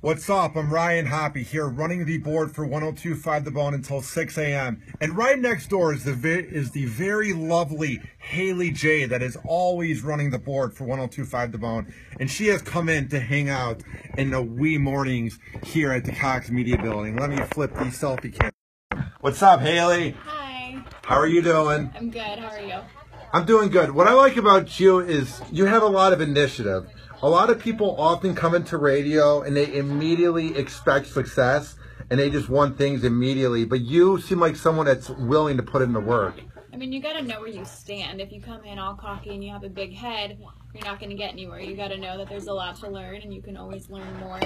What's up? I'm Ryan Hoppe here, running the board for 102.5 The Bone until 6 a.m. And right next door is the very lovely Haley J that is always running the board for 102.5 The Bone. And she has come in to hang out in the wee mornings here at the Cox Media Building. Let me flip the selfie camera. What's up, Haley? Hi. How are you doing? I'm good. How are you? I'm doing good. What I like about you is you have a lot of initiative. A lot of people often come into radio and they immediately expect success and they just want things immediately. But you seem like someone that's willing to put in the work. I mean, you got to know where you stand. If you come in all cocky and you have a big head, you're not going to get anywhere. You got to know that there's a lot to learn and you can always learn more,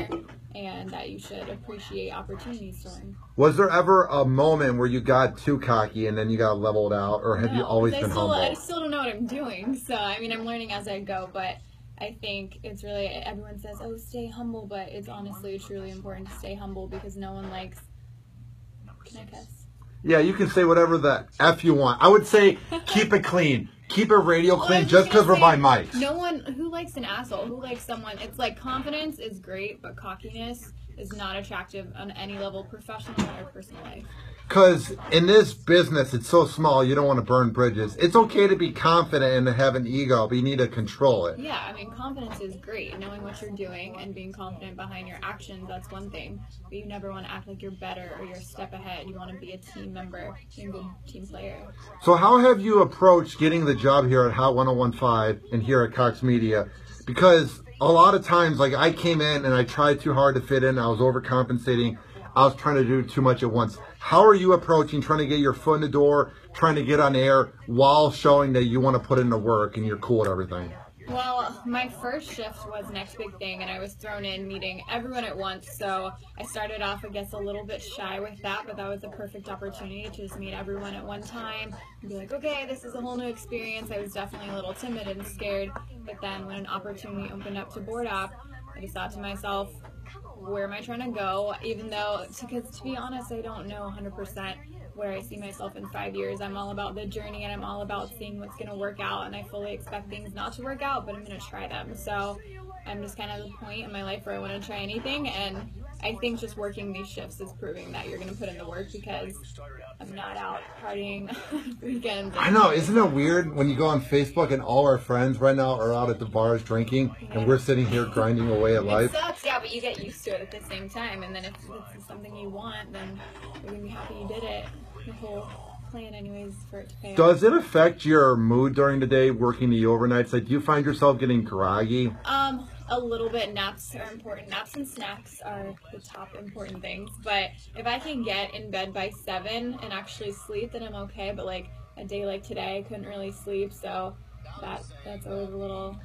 and that you should appreciate opportunities to learn. Was there ever a moment where you got too cocky and then you got leveled out, or have you always been humble? I still don't know what I'm doing. So, I mean, I'm learning as I go, but I think it's really, everyone says, oh, stay humble, but it's honestly truly important to stay humble because no one likes, can I cuss? Yeah, you can say whatever the F you want. I would say keep it clean. Keep it radio clean just because we're by mics. No one, who likes an asshole? Who likes someone? It's like confidence is great, but cockiness is not attractive on any level, professional or personal life. Because in this business, it's so small, you don't want to burn bridges. It's okay to be confident and to have an ego, but you need to control it. Yeah, I mean, confidence is great. Knowing what you're doing and being confident behind your actions, that's one thing. But you never want to act like you're better or you're a step ahead. You want to be a team member and a good team player. So how have you approached getting the job here at Hot 101.5 and here at Cox Media? Because a lot of times, like, I came in and I tried too hard to fit in. I was overcompensating. I was trying to do too much at once. How are you approaching trying to get your foot in the door, trying to get on air while showing that you want to put in the work and you're cool at everything? Well, my first shift was Next Big Thing, and I was thrown in meeting everyone at once, so I started off, I guess, a little bit shy with that, but that was a perfect opportunity to just meet everyone at one time and be like, okay, this is a whole new experience. I was definitely a little timid and scared, but then when an opportunity opened up to board op, I just thought to myself, where am I trying to go? Even though, because to be honest, I don't know 100% where I see myself in 5 years. I'm all about the journey and I'm all about seeing what's going to work out, and I fully expect things not to work out, but I'm going to try them. So I'm just kind of at the point in my life where I want to try anything, and I think just working these shifts is proving that you're going to put in the work because I'm not out partying weekends. I know, isn't it weird when you go on Facebook and all our friends right now are out at the bars drinking and we're sitting here grinding away at life? It sucks, yeah, but you get used to it at the same time, and then if it's something you want, then you're going to be happy you did it. The whole plan anyways for it to pay off. Does it affect your mood during the day working the overnights? Like, do you find yourself getting groggy? A little bit. Naps are important. Naps and snacks are the top important things. But if I can get in bed by 7 and actually sleep, then I'm okay. But like a day like today, I couldn't really sleep, so that's always a little.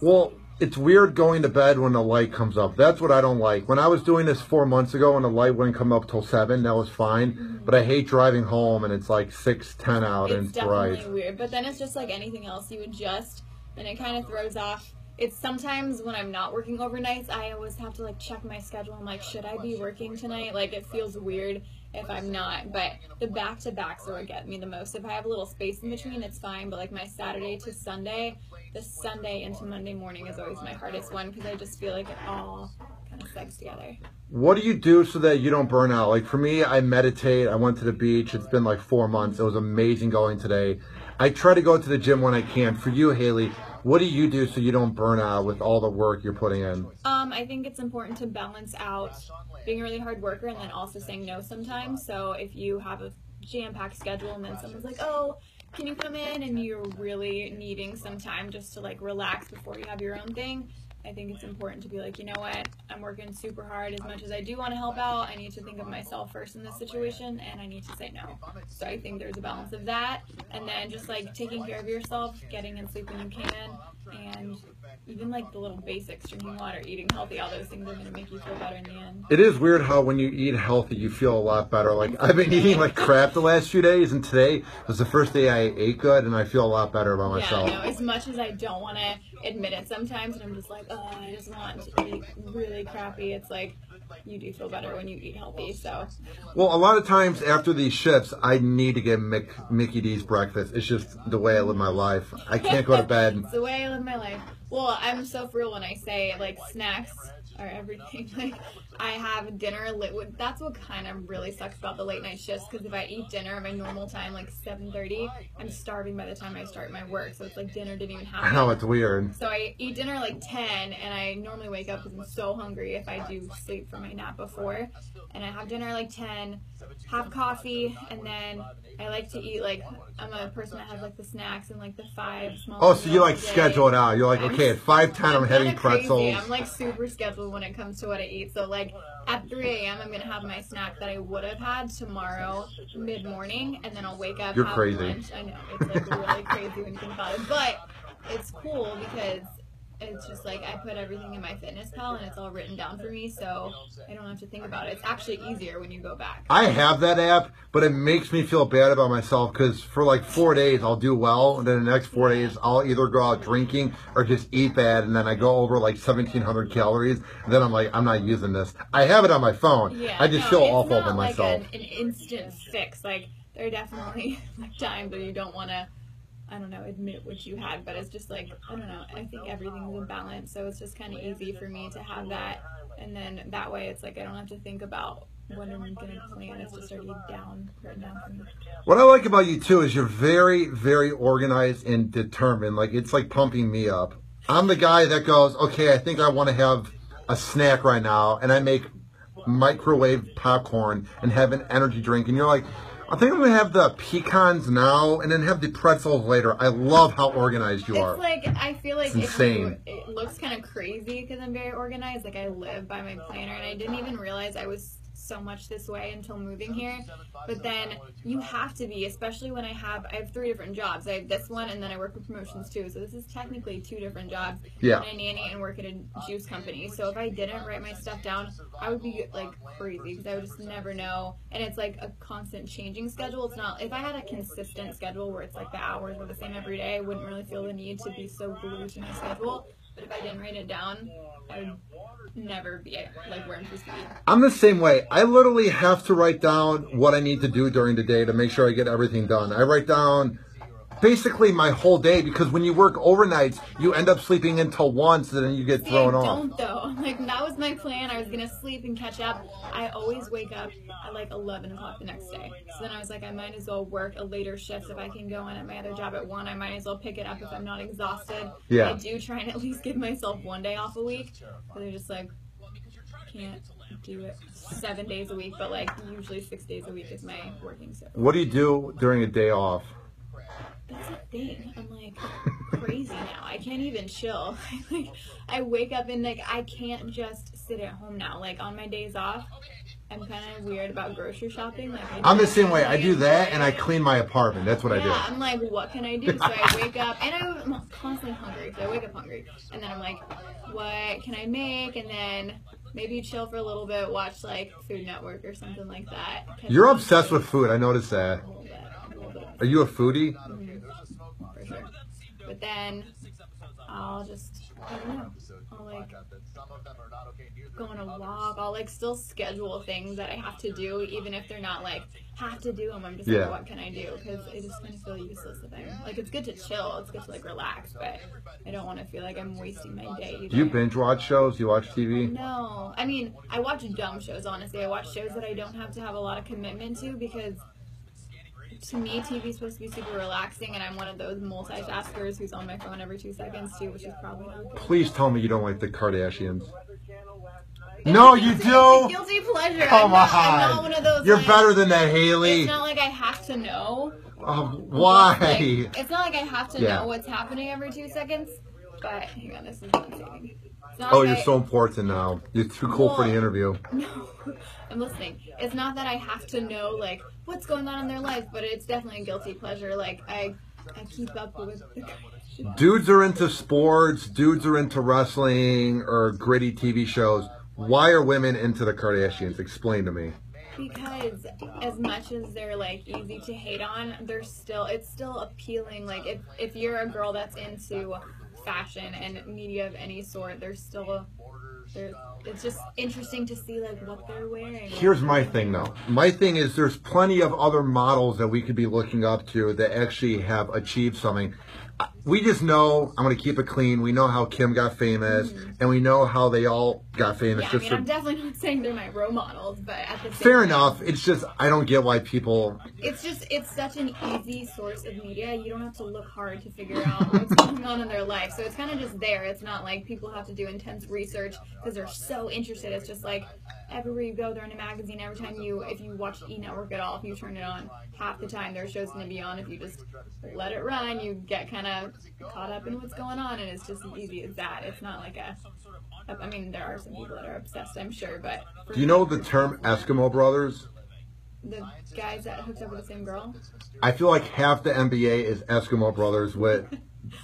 Well, it's weird going to bed when the light comes up. That's what I don't like. When I was doing this 4 months ago and the light wouldn't come up till 7, that was fine. Mm-hmm. But I hate driving home and it's like 6, 10 out and it's bright. It's definitely weird. But then it's just like anything else. You adjust and it kind of throws off. It's sometimes when I'm not working overnights, I always have to like check my schedule. I'm like, should I be working tonight? Like, it feels weird if I'm not, but the back-to-backs are what get me the most. If I have a little space in between, it's fine, but like my Saturday to Sunday, the Sunday into Monday morning is always my hardest one because I just feel like it all kind of segs together. What do you do so that you don't burn out? Like, for me, I meditate. I went to the beach. It's been like 4 months. It was amazing going today. I try to go to the gym when I can. For you, Haley, what do you do so you don't burn out with all the work you're putting in? I think it's important to balance out being a really hard worker and then also saying no sometimes. So if you have a jam-packed schedule and then someone's like, oh, can you come in, and you're really needing some time just to like relax before you have your own thing, I think it's important to be like, you know what, I'm working super hard. As much as I do want to help out, I need to think of myself first in this situation, and I need to say no. So I think there's a balance of that, and then just like taking care of yourself, getting and sleep when you can, and even like the little basics, drinking water, eating healthy, all those things are going to make you feel better in the end. It is weird how when you eat healthy, you feel a lot better. Like, I've been eating like crap the last few days, and today was the first day I ate good, and I feel a lot better about myself. Yeah, I know. As much as I don't want to admit it sometimes, and I'm just like, oh, I just want to eat really crappy, it's like, you do feel better when you eat healthy, so. Well, a lot of times after these shifts, I need to get Mickey D's breakfast. It's just the way I live my life. I can't go to bed. It's the way I live my life. Well, I'm so for real when I say, like, snacks are everything. Like, I have dinner that's what kind of really sucks about the late night shifts, because if I eat dinner at my normal time, like 7:30, I'm starving by the time I start my work, so it's like dinner didn't even happen. I know, it's weird. So I eat dinner like 10, and I normally wake up because I'm so hungry if I do sleep from my nap before, and I have dinner like 10, have coffee, and then I like to eat, like, I'm a person that has like the snacks and like the 5 small. Oh, so you like a day. schedule it out. You're like, okay, at 5:10 I'm having pretzels. Crazy. I'm like super scheduled when it comes to what I eat. So like at 3 a.m. I'm gonna have my snack that I would have had tomorrow mid-morning, and then I'll wake up. You're have crazy. Lunch. I know, it's like really crazy when you think about it, but it's cool because it's just like I put everything in my fitness pal and it's all written down for me, so I don't have to think about it. It's actually easier when you go back. I have that app, but it makes me feel bad about myself because for like 4 days I'll do well, and then the next 4 days I'll either go out drinking or just eat bad, and then I go over like 1,700 calories, and then I'm like, I'm not using this. I have it on my phone. Yeah, I just feel awful about about myself. Like an instant fix. Like, there are definitely like times where you don't want to, I don't know, admit what you had, but it's just like, I don't know, I think everything's in balance, so it's just kind of easy for me to have that, and then that way it's like I don't have to think about what I'm going to plan. It's just already written down for me. What I like about you too is you're very, very organized and determined. Like, it's like pumping me up. I'm the guy that goes, okay, I think I want to have a snack right now, and I make microwave popcorn and have an energy drink, and you're like, I think I'm going to have the pecans now and then have the pretzels later. I love how organized you are. It's like, I feel like it's insane. It looks kind of crazy because I'm very organized. Like, I live by my planner, and I didn't even realize I was so much this way until moving here. But then you have to be, especially when I have 3 different jobs. I have this one, and then I work with promotions too. So this is technically 2 different jobs. Yeah. And I nanny and work at a juice company. So if I didn't write my stuff down, I would be like crazy because I would just never know. And it's like a constant changing schedule. It's not, if I had a consistent schedule where it's like the hours were the same every day, I wouldn't really feel the need to be so glued to my schedule. But if I didn't write it down, I would never be like where I'm supposed to be. I'm the same way. I literally have to write down what I need to do during the day to make sure I get everything done. I write down basically my whole day, because when you work overnights, you end up sleeping until 1, so then you get thrown off. I don't though. Like, that was my plan. I was gonna sleep and catch up. I always wake up at like 11 o'clock the next day. So then I was like, I might as well work a later shift. If I can go in at my other job at 1, I might as well pick it up if I'm not exhausted. Yeah. I do try and at least give myself 1 day off a week. But they're just like, can't do it 7 days a week, but like usually 6 days a week is my working schedule. What do you do during a day off? That's the thing. I'm like crazy now. I can't even chill. Like, I wake up and like I can't just sit at home now. Like, on my days off, I'm kind of weird about grocery shopping. Like, I'm the same way. I do that and I clean my apartment. That's what I do. Yeah, I'm like, what can I do? So I wake up, and I'm constantly hungry. So I wake up hungry, and then I'm like, what can I make? And then maybe chill for a little bit, watch like Food Network or something like that. You're obsessed with food. I noticed that. A little bit. Are you a foodie? For sure. But then I'll just, I don't know, I'll like go on a walk. I'll like still schedule things that I have to do, even if they're not like have to do them. I'm just like, what can I do? Because I just kind of feel useless if I'm like, it's good to chill, it's good to like relax, but I don't want to feel like I'm wasting my day either. Do you binge watch shows? Do you watch TV? No, I mean, I watch dumb shows. Honestly, I watch shows that I don't have to have a lot of commitment to, because to me, TV is supposed to be super relaxing, and I'm one of those multitaskers who's on my phone every 2 seconds too, which is probably not good. Please tell me you don't like the Kardashians. No, you do? It's a guilty pleasure. Come on. I'm not one of those. You're like, better than that, Haley. It's not like I have to know. Why? Like, it's not like I have to know what's happening every 2 seconds. But hang on, this is not saving. Oh, you're so important now. You're too cool for the interview. No, I'm listening. It's not that I have to know like what's going on in their life, but it's definitely a guilty pleasure. Like I keep up with the Dudes are into sports, dudes are into wrestling or gritty TV shows. Why are women into the Kardashians? Explain to me. Because as much as they're like easy to hate on, it's still appealing. Like if you're a girl that's into fashion and media of any sort, they're it's just interesting to see like what they're wearing. Here's my thing though. My thing is there's plenty of other models that we could be looking up to that actually have achieved something. We just know, I'm going to keep it clean, we know how Kim got famous, and we know how they all got famous. Yeah, I mean, I'm definitely not saying they're my role models, but at the same fair time, enough. It's just, I don't get why people... It's such an easy source of media. You don't have to look hard to figure out what's going on in their life. So it's kind of just there. It's not like people have to do intense research because they're so interested. It's just like everywhere you go, they're in a magazine. Every time if you watch E! Network at all, if you turn it on, half the time their show's going to be on. If you just let it run, you get kind of caught up in what's going on, and it's just as easy as that. It's not like I mean, there are some people that are obsessed, I'm sure, but... Do you know the term Eskimo Brothers? The guys that hooked up with the same girl? I feel like half the NBA is Eskimo Brothers with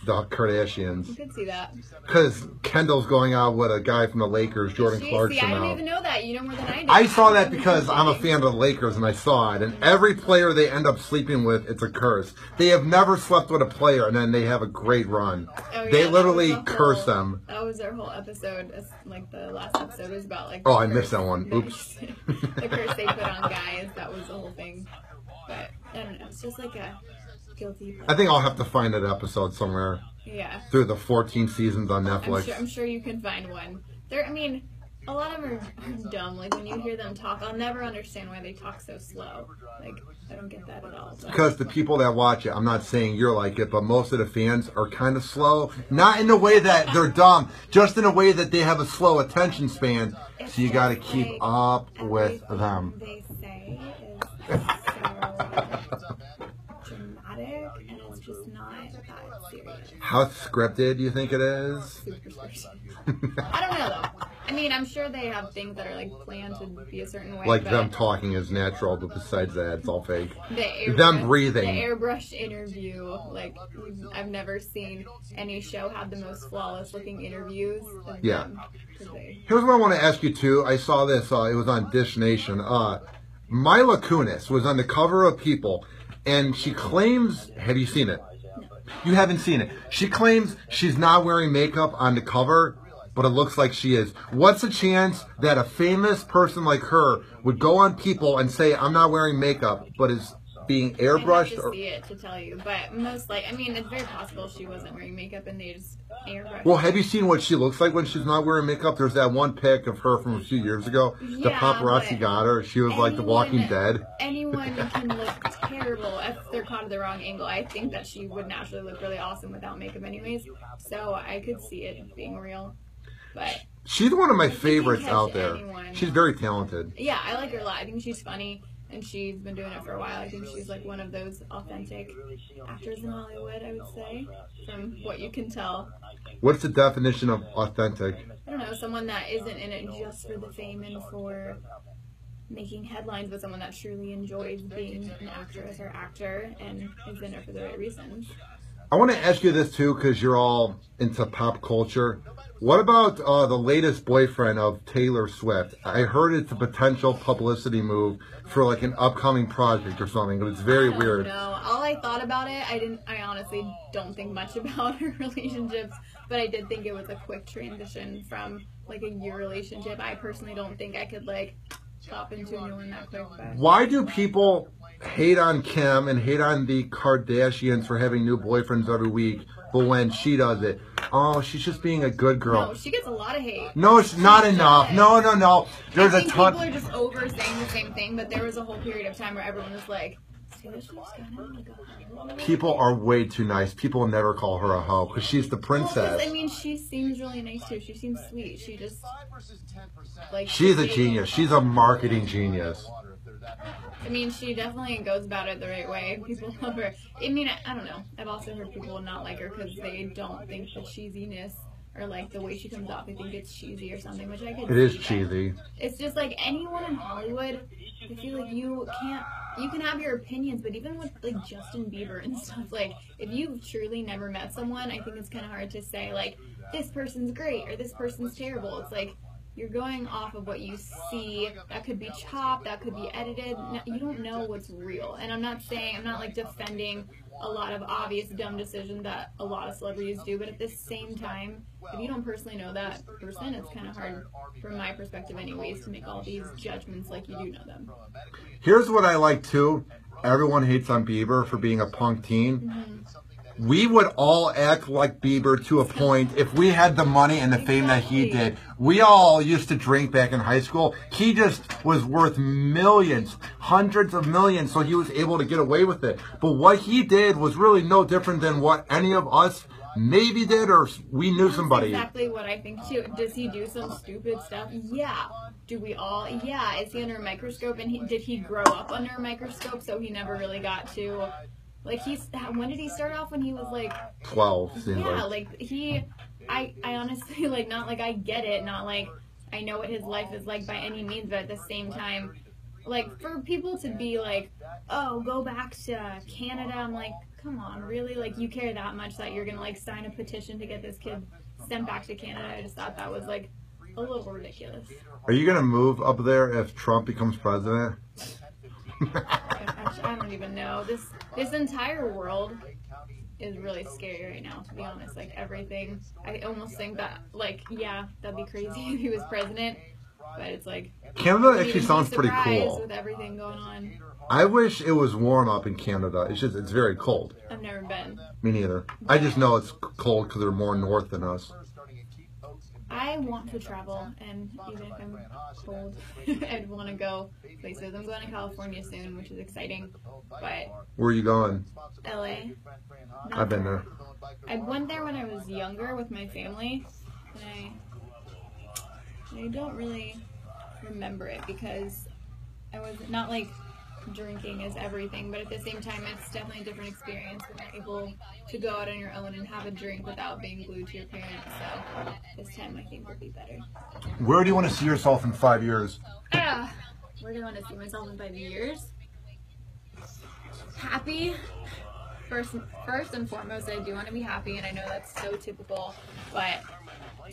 the Kardashians. You could see that. Because Kendall's going out with a guy from the Lakers, Jordan Clarkson. See, I now. didn't even know that. You know more than I do. I saw that because I'm a fan of the Lakers and I saw it. And every player they end up sleeping with, it's a curse. They have never slept with a player and then they have a great run. Oh, yeah, they literally curse them. That was their whole episode. Like the last episode was about like. Oh, I missed that one. Oops. The curse they put on guys. That was the whole thing. But I don't know. It's just like a guilty pleasure. I think I'll have to find that episode somewhere. Yeah. Through the 14 seasons on Netflix. I'm sure you can find one. I mean, a lot of them are dumb. Like when you hear them talk, I'll never understand why they talk so slow. Like I don't get that at all. Because the people that watch it, I'm not saying you're like it, but most of the fans are kind of slow. Not in the way that they're dumb, just in a way that they have a slow attention span. So you got to keep up with them. They say is so dramatic, and it's just not that serious. How scripted do you think it is? Super scripted. I don't know though. I mean, I'm sure they have things that are like planned to be a certain way. Like them talking is natural, but besides that, it's all fake. Them breathing. The airbrushed interview. Like, I've never seen any show have the most flawless looking interviews. Yeah. Here's what I want to ask you too. I saw this. It was on Dish Nation. Mila Kunis was on the cover of People, and she claims. Have you seen it? You haven't seen it. She claims she's not wearing makeup on the cover, but it looks like she is. What's the chance that a famous person like her would go on People and say, I'm not wearing makeup, but is being airbrushed? I have to see it to tell you, but I mean, it's very possible she wasn't wearing makeup and they just airbrushed. Well, have you seen what she looks like when she's not wearing makeup? There's that one pic of her from a few years ago. Yeah, the paparazzi got her. She was like The Walking Dead. Anyone can look terrible if they're caught at the wrong angle. I think that she would naturally look really awesome without makeup anyways, so I could see it being real. But she's one of my favorites out there. She's very talented. Yeah, I like her a lot. I think she's funny, and she's been doing it for a while. I think she's like one of those authentic actors in Hollywood, I would say, from what you can tell. What's the definition of authentic? I don't know, someone that isn't in it just for the fame and for making headlines, but someone that truly enjoys being an actress or actor and is in it for the right reasons. I want to ask you this too, because you're all into pop culture. What about the latest boyfriend of Taylor Swift? I heard it's a potential publicity move for like an upcoming project or something, but it's very weird. No, all I thought about it, I honestly don't think much about her relationships, but I did think it was a quick transition from like a year relationship. I personally don't think I could like hop into a new one that quick. But why do people hate on Kim and hate on the Kardashians for having new boyfriends every week, but when she does it, oh, she's just being a good girl? No, she gets a lot of hate. No, it's not enough. No. There's a ton. People are just over saying the same thing, but there was a whole period of time where everyone was like, people are way too nice. People never call her a hoe because she's the princess. Well, I mean, she seems really nice too. She seems sweet. She just like she's a genius. She's a marketing genius. I mean, she definitely goes about it the right way. People love her. I mean, I don't know. I've also heard people not like her because they don't think the cheesiness or like the way she comes off, they think it's cheesy or something, which I could. It is cheesy. It's just like anyone in Hollywood. I feel like you can have your opinions, but even with like Justin Bieber and stuff, like if you've truly never met someone, I think it's kind of hard to say like this person's great or this person's terrible. It's like you're going off of what you see. That could be chopped, that could be edited. You don't know what's real. And I'm not like defending a lot of obvious dumb decisions that a lot of celebrities do, but at the same time, if you don't personally know that person, it's kind of hard, from my perspective anyways, to make all these judgments like you do know them. Here's what I like too. Everyone hates on Bieber for being a punk teen. Mm-hmm. We would all act like Bieber to a point if we had the money and the fame that he did. We all used to drink back in high school. He just was worth millions, hundreds of millions, so he was able to get away with it. But what he did was really no different than what any of us maybe did, or we knew somebody. That's exactly what I think too. Does he do some stupid stuff? Yeah. Do we all? Yeah. Is he under a microscope? And did he grow up under a microscope, so he never really got to... Like, when did he start off? When he was, like... 12, seems yeah, like, I honestly, like, not like I get it, not like I know what his life is like by any means, but at the same time, like, for people to be like, oh, go back to Canada, I'm like, come on, really? Like, you care that much that you're gonna, like, sign a petition to get this kid sent back to Canada? I just thought that was, like, a little ridiculous. Are you gonna move up there if Trump becomes president? I don't even know. This entire world is really scary right now, to be honest. Like, everything, I almost think that, like, yeah, that'd be crazy if he was president, but it's like... Canada actually sounds pretty cool. With everything going on. I wish it was warm up in Canada. It's very cold. I've never been. Me neither. I just know it's cold because they're more north than us. I want to travel, and even if I'm cold, I'd want to go places. I'm going to California soon, which is exciting, but... Where are you going? LA. I've been there. I went there when I was younger with my family, and I don't really remember it because I was not like drinking is everything, but at the same time it's definitely a different experience when you're able to go out on your own and have a drink without being glued to your parents. So this time I think will be better. Where do you want to see yourself in 5 years? Where do I want to see myself in 5 years? Happy. First and foremost, I do want to be happy, and I know that's so typical, but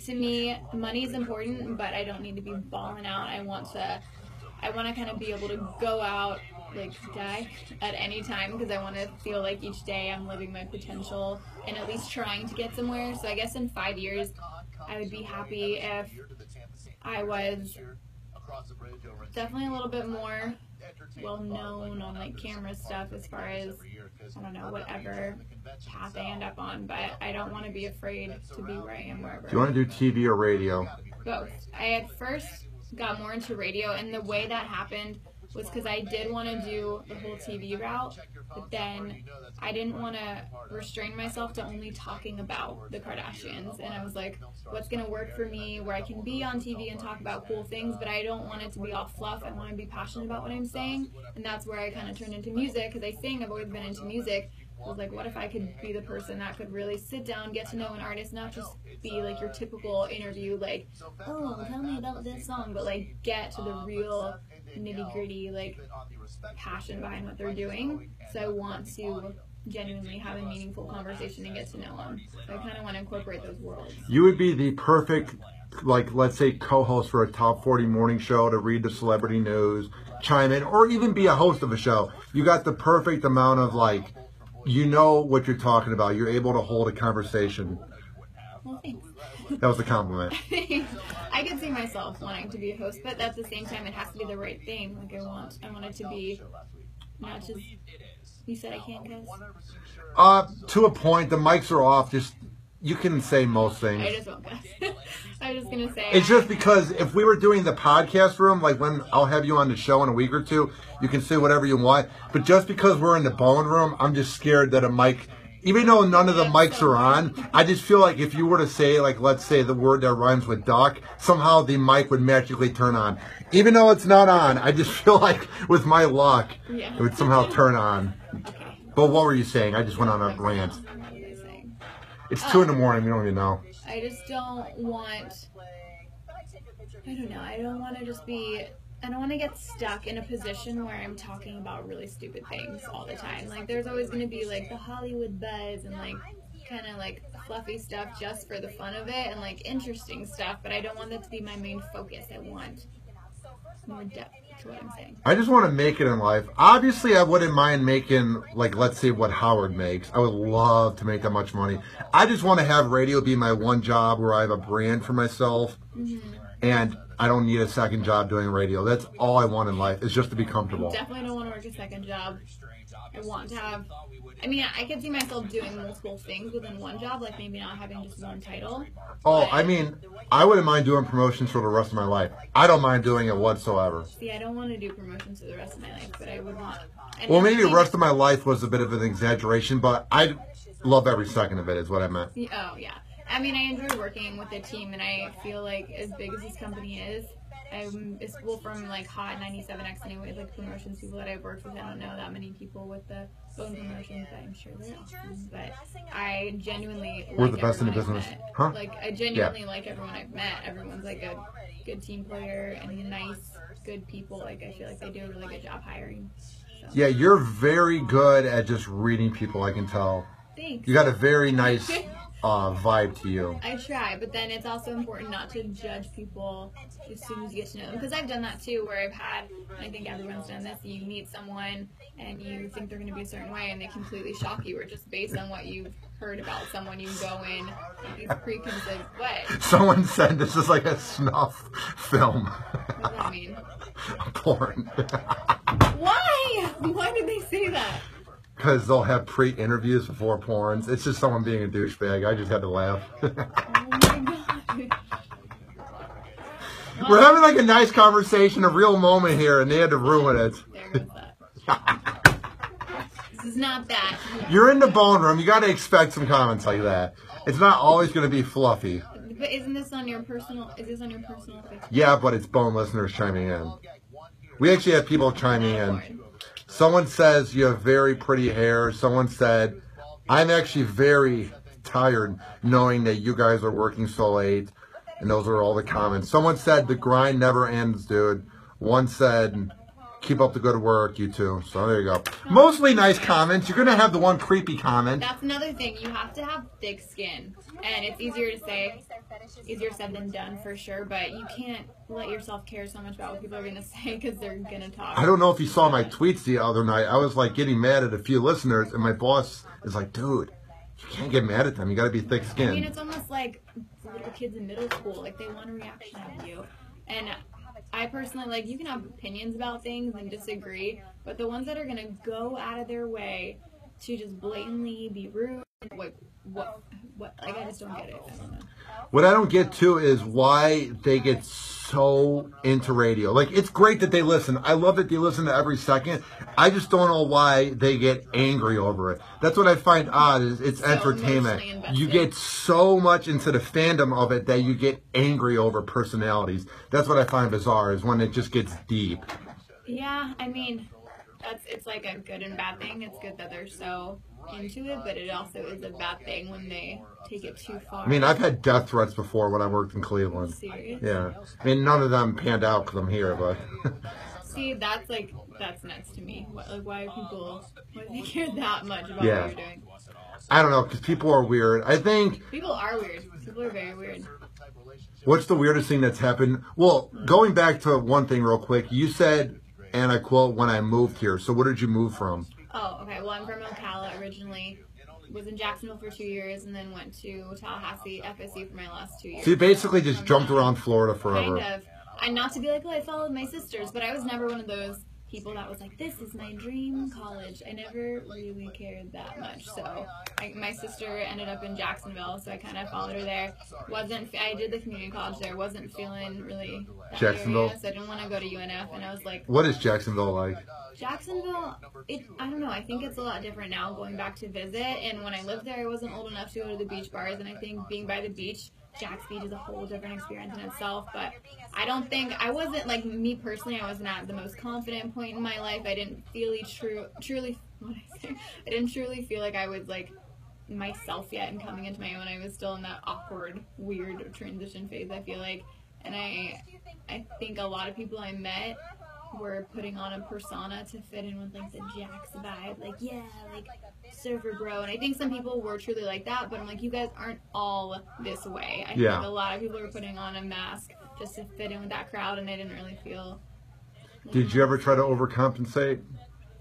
to me, money is important, but I don't need to be balling out. I want to kind of be able to go out, like, die at any time, because I want to feel like each day I'm living my potential and at least trying to get somewhere. So I guess in 5 years, I would be happy if I was definitely a little bit more well-known on, like, camera stuff as far as, I don't know, whatever path I end up on, but I don't want to be afraid to be where I am wherever. Do you want to do TV or radio? Both. I at first got more into radio, and the way that happened was because I did want to do the whole TV route, but then I didn't want to restrain myself to only talking about the Kardashians, and I was like, what's going to work for me where I can be on TV and talk about cool things, but I don't want it to be all fluff. I want to be passionate about what I'm saying, and that's where I kind of turned into music, because I sing, I've always been into music. I was like, what if I could be the person that could really sit down, get to know an artist, not just be like your typical interview, like, oh, tell me about this song, but like get to the real nitty-gritty, like, passion behind what they're doing. So I want to genuinely have a meaningful conversation and get to know them. So I kind of want to incorporate those worlds. You would be the perfect, like, let's say, co-host for a top 40 morning show to read the celebrity news, chime in, or even be a host of a show. You got the perfect amount of, like, you know what you're talking about. You're able to hold a conversation. Well, thanks. That was a compliment. I could see myself wanting to be a host, but at the same time, it has to be the right thing. Like, I want it to be not just, you said I can't cuss? To a point, the mics are off. Just, you can say most things. I just won't cuss. I was just going to say. It's just because if we were doing the podcast room, like when I'll have you on the show in a week or two, you can say whatever you want. But just because we're in the bone room, I'm just scared that a mic, even though none of the mics are on, I just feel like if you were to say, like, let's say the word that rhymes with duck, somehow the mic would magically turn on. Even though it's not on, I just feel like with my luck, it would somehow turn on. Okay. But what were you saying? I just went on a rant. It's 2 in the morning. We don't even know. I just don't want, I don't know, I don't want to just be, I don't want to get stuck in a position where I'm talking about really stupid things all the time. Like, there's always going to be, like, the Hollywood buzz and, like, kind of like fluffy stuff just for the fun of it and like interesting stuff, but I don't want that to be my main focus. I want more depth to what I'm saying. I just want to make it in life. Obviously, I wouldn't mind making, like, let's say what Howard makes. I would love to make that much money. I just want to have radio be my one job where I have a brand for myself, and I don't need a second job doing radio. That's all I want in life, is just to be comfortable. Definitely don't want to work a second job. I want to have, I mean, I could see myself doing multiple things within one job, like maybe not having just one title. Oh, I mean, I wouldn't mind doing promotions for the rest of my life. I don't mind doing it whatsoever. See, I don't want to do promotions for the rest of my life, but I would want. Well, maybe the rest of my life was a bit of an exaggeration, but I love every second of it, is what I meant. Oh, yeah. I mean, I enjoy working with a team, and I feel like as big as this company is, it's well from like Hot 97X anyways, like promotions people that I've worked with. I don't know that many people with the phone promotions, but I'm sure they're awesome. But I genuinely we're the best in the business, huh? Like I genuinely like everyone I've met. Everyone's like a good team player and nice, good people. Like I feel like they do a really good job hiring. So. Yeah, you're very good at just reading people. I can tell. Thanks. You got a very nice vibe to you. I try, but then it's also important not to judge people as soon as you get to know them. Because I've done that too, where I've had, and I think everyone's done this, you meet someone and you think they're going to be a certain way and they completely shock you, or just based on what you've heard about someone, you go in these preconceived ways. Someone said this is like a snuff film. What does that mean? Porn. Why? Why did they say that? Because they'll have pre-interviews before porns. It's just someone being a douchebag. I just had to laugh. Oh my god. We're having like a nice conversation, a real moment here, and they had to ruin it. There goes that. This is not that. You're in the bone room. You got to expect some comments like that. It's not always going to be fluffy. But isn't this on your personal? Is this on your personal Facebook? Yeah, but it's bone listeners chiming in. We actually have people chiming in. Someone says you have very pretty hair. Someone said, I'm actually very tired knowing that you guys are working so late. And those are all the comments. Someone said the grind never ends, dude. One said, keep up the good work, you two. So there you go. Mostly nice comments. You're going to have the one creepy comment. That's another thing. You have to have thick skin. And it's easier to say, easier said than done for sure. But you can't let yourself care so much about what people are going to say because they're going to talk. I don't know if you saw my tweets the other night. I was like getting mad at a few listeners. And my boss is like, dude, you can't get mad at them. You got to be thick-skinned. I mean, it's almost like little kids in middle school. Like, they want a reaction out of you. And I personally, like, you can have opinions about things and disagree, but the ones that are going to go out of their way to just blatantly be rude, like, what, like, I just don't get it. I don't know. What I don't get, too, is why they get so into radio. Like, it's great that they listen. I love that they listen to every second. I just don't know why they get angry over it. That's what I find odd, is it's so entertainment. You get so much into the fandom of it that you get angry over personalities. That's what I find bizarre, is when it just gets deep. Yeah, I mean, it's like a good and bad thing. It's good that they're so into it, but it also is a bad thing when they take it too far. I mean, I've had death threats before when I worked in Cleveland. Serious? Yeah. I mean, none of them panned out because I'm here, but... See, that's nuts to me. Why do they care that much about what you're doing? I don't know, because people are weird. I think... People are weird. People are very weird. What's the weirdest thing that's happened? Well, going back to one thing real quick, you said, and I quote, when I moved here. So where did you move from? Oh, okay. Well, I'm from Ocala originally. Was in Jacksonville for 2 years and then went to Tallahassee, FSU for my last 2 years. So you basically just jumped around Florida forever. Kind of. And not to be like, oh, I followed my sisters, but I was never one of those people that was like, this is my dream college. I never really cared that much. So my sister ended up in Jacksonville, so I kind of followed her there. I did the community college there. Wasn't feeling really that Jacksonville, area, so I didn't want to go to UNF. And I was like, what is Jacksonville like? Jacksonville, I don't know. I think it's a lot different now going back to visit. And when I lived there, I wasn't old enough to go to the beach bars. And I think being by the beach, Jack's Beach is a whole different experience in itself. But I wasn't, like, me personally, I wasn't at the most confident point in my life. I didn't truly feel like I was, like, myself yet and coming into my own. I was still in that awkward, weird transition phase, I feel like. And I think a lot of people I met we're putting on a persona to fit in with like the Jax vibe, like yeah, like surfer bro. And I think some people were truly like that, but I'm like, you guys aren't all this way. I think a lot of people are putting on a mask just to fit in with that crowd, and they didn't really feel. Like, did you ever try to overcompensate?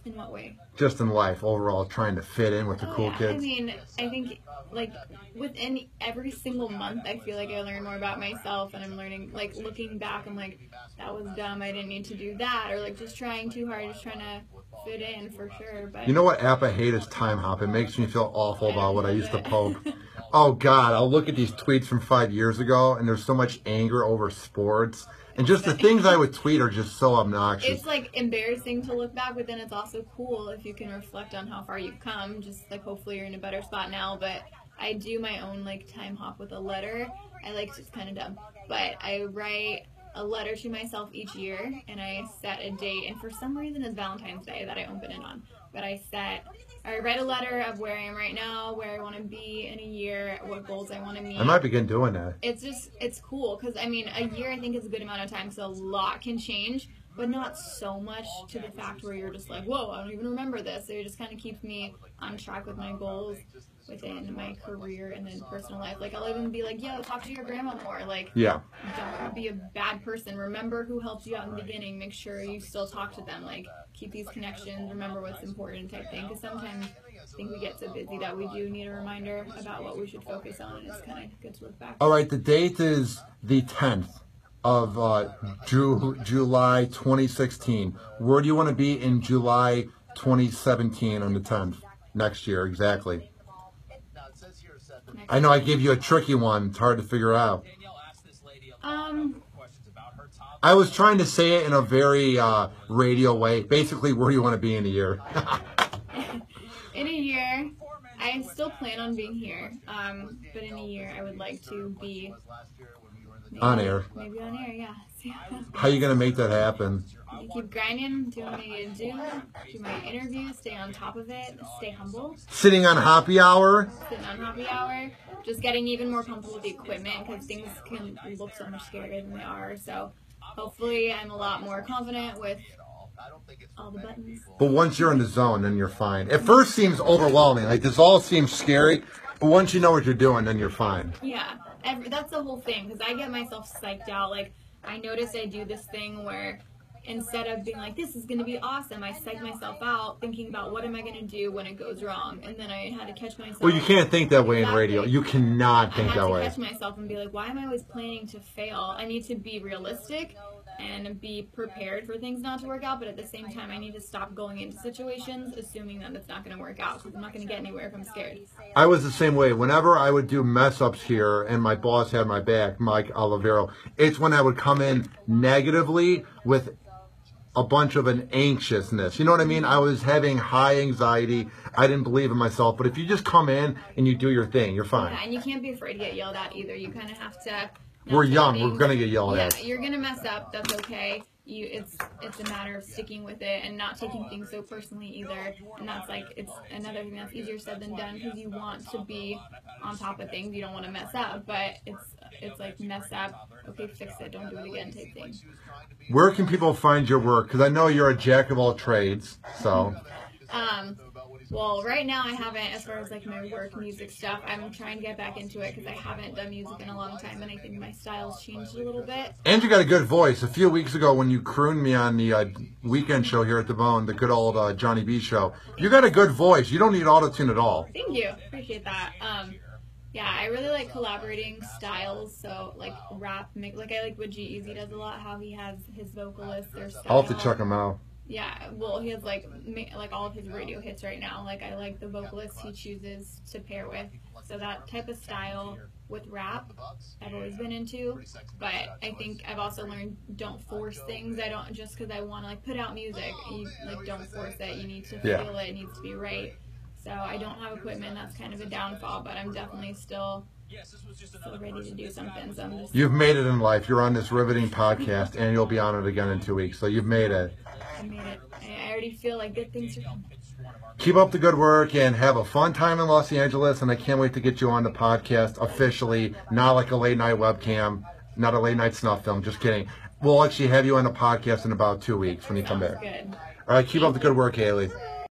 In what way? Just in life, overall, trying to fit in with the cool kids. I mean, I think like within every single month, I feel like I learn more about myself, and I'm learning, like looking back, I'm like, that was dumb, I didn't need to do that, or like just trying too hard, just trying to fit in for sure. But you know what app I hate is Time Hop. It makes me feel awful about what I used to poke. Oh God, I'll look at these tweets from 5 years ago, and there's so much anger over sports. And just the things I would tweet are just so obnoxious. It's like embarrassing to look back, but then it's also cool if you can reflect on how far you've come. Just like hopefully you're in a better spot now. But I do my own like time hop with a letter. I like, it's kind of dumb, but I write a letter to myself each year, and I set a date. And for some reason, it's Valentine's Day that I open it on. But I write a letter of where I am right now, where I want to be in a year, what goals I want to meet. I might begin doing that. It's cool, because, I mean, a year I think is a good amount of time, so a lot can change, but not so much to the fact where you're just like, whoa, I don't even remember this. So it just kind of keeps me on track with my goals within my career and then personal life. Like, I'll even be like, yo, talk to your grandma more. Like, yeah, don't be a bad person. Remember who helped you out in the beginning. Make sure you still talk to them. Like, keep these connections. Remember what's important type thing. Because sometimes I think we get so busy that we do need a reminder about what we should focus on, and it's kind of good to look back. All right, the date is the 10th of July 2016. Where do you want to be in July 2017 on the 10th? Next year, exactly. I know I gave you a tricky one. It's hard to figure out. I was trying to say it in a very radio way. Basically, where do you want to be in a year? In a year, I still plan on being here. But in a year, I would like to be on air. Maybe on air, yeah. How are you going to make that happen? Keep grinding, doing what I need to do my interviews, stay on top of it, stay humble. Sitting on Hoppe Hour? Sitting on Hoppe Hour. Just getting even more comfortable with the equipment, because things can look so much scarier than they are. So hopefully I'm a lot more confident with all the buttons. But once you're in the zone, then you're fine. At first it seems overwhelming. Like, this all seems scary. But once you know what you're doing, then you're fine. Yeah. That's the whole thing, because I get myself psyched out. Like, I notice I do this thing where instead of being like, this is going to be awesome, I psych myself out thinking about what am I going to do when it goes wrong. And then I had to catch myself. Well, you can't think that way in radio. You cannot think that way. I had to catch myself and be like, why am I always planning to fail? I need to be realistic and be prepared for things not to work out, but at the same time, I need to stop going into situations assuming that it's not going to work out, because I'm not going to get anywhere if I'm scared. I was the same way. Whenever I would do mess-ups here and my boss had my back, Mike Olivero, it's when I would come in negatively with a bunch of an anxiousness. You know what I mean? I was having high anxiety. I didn't believe in myself. But if you just come in and you do your thing, you're fine. Yeah, and you can't be afraid to get yelled at either. You kind of have to... We're young. We're going to get yelled at. Yeah, you're going to mess up. That's okay. It's a matter of sticking with it and not taking things so personally either. And that's like, it's another thing that's easier said than done, because you want to be on top of things. You don't want to mess up, but it's like, mess up, okay, fix it, don't do it again type thing. Where can people find your work? Because I know you're a jack of all trades, so... Well, right now I haven't, as far as like my work music stuff. I'm trying to get back into it because I haven't done music in a long time, and I think my style's changed a little bit. And you got a good voice. A few weeks ago when you crooned me on the weekend show here at the Bone, the good old Johnny B show, you got a good voice. You don't need auto-tune at all. Thank you. Appreciate that. Yeah, I really like collaborating styles, so like rap, like I like what G-Eazy does a lot, how he has his vocalists, their style. I'll have to check him out. Yeah, well, he has like all of his radio hits right now. Like, I like the vocalists he chooses to pair with. So that type of style with rap, I've always been into. But I think I've also learned, don't force things. I don't, just because I want to like put out music, you like don't force it. You need to feel it. It needs to be right. So I don't have equipment. That's kind of a downfall. But I'm definitely still ready to do something. So I'm just... You've made it in life. You're on this riveting podcast, and you'll be on it again in 2 weeks. So you've made it. I made it. I already feel like good things are coming. Keep up the good work and have a fun time in Los Angeles, and I can't wait to get you on the podcast officially, not like a late night webcam, not a late night snuff film, just kidding. we'll actually have you on a podcast in about 2 weeks when you come back. Good. All right, keep up the good work, Haley.